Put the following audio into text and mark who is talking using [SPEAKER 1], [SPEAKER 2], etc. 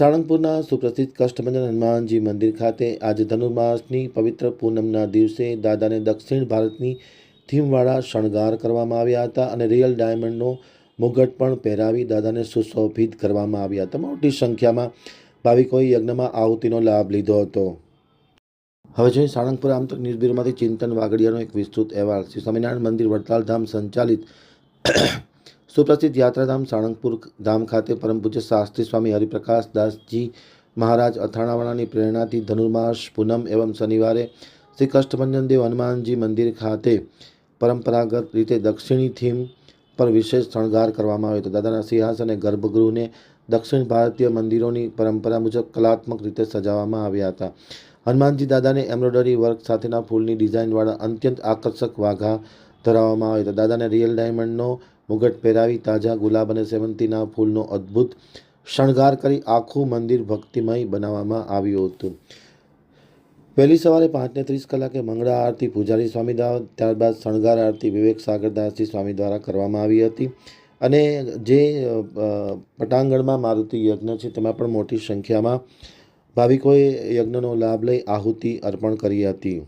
[SPEAKER 1] સાળંગપુરના સુપ્રસિદ્ધ કષ્ટભંજન હનુમાનજી મંદિર ખાતે આજે ધનુર્માસની પવિત્ર પૂનમના દિવસે દાદાને દક્ષિણ ભારતની થીમવાળા શણગાર કરવામાં આવ્યા હતા અને રિયલ ડાયમંડનો મુગટ પણ પહેરાવી દાદાને સુશોભિત કરવામાં આવ્યા હતા. મોટી સંખ્યામાં ભાવિકોએ યજ્ઞમાં આહુતિનો લાભ લીધો હતો. હવે જોઈએ સાળંગપુર આમતક ન્યૂઝ બ્યુરોમાંથી ચિંતન વાગડિયાનો એક વિસ્તૃત અહેવાલ. શ્રી સ્વામિનારાયણ મંદિર વડતાલ ધામ સંચાલિત સુપ્રસિદ્ધ યાત્રાધામ સાળંગપુર ધામ ખાતે પરમ પૂજ્ય શાસ્ત્રી સ્વામી હરિપ્રકાશ દાસજી મહારાજ અથાણાવાળાની પ્રેરણાથી ધનુર્માસ પૂનમ એવં શનિવારે શ્રી કષ્ટભંજન દેવ હનુમાનજી મંદિર ખાતે પરંપરાગત રીતે દક્ષિણી થીમ પર વિશેષ શણગાર કરવામાં આવ્યો હતો. દાદાના સિંહાસન અને ગર્ભગૃહને દક્ષિણ ભારતીય મંદિરોની પરંપરા મુજબ કલાત્મક રીતે સજાવવામાં આવ્યા હતા. હનુમાનજી દાદાને એમ્બ્રોઇડરી વર્ક સાથેના ફૂલની ડિઝાઇનવાળા અત્યંત આકર્ષક વાઘા ધરાવવામાં આવ્યા હતા. દાદાને રિયલ ડાયમંડનો મુગટ પહેરાવી તાજા ગુલાબ અને સેવંતીના ફૂલનો અદ્ભુત શણગાર કરી આખું મંદિર ભક્તિમય બનાવવામાં આવ્યું હતું. વહેલી સવારે 5:30 કલાકે મંગળા આરતી પૂજારી સ્વામી દ્વારા, ત્યારબાદ શણગાર આરતી વિવેક સાગરદાસજી સ્વામી દ્વારા કરવામાં આવી હતી અને જે પટાંગણમાં મારુતિ યજ્ઞ છે તેમાં પણ મોટી સંખ્યામાં ભાવિકોએ યજ્ઞનો લાભ લઈ આહુતિ અર્પણ કરી હતી.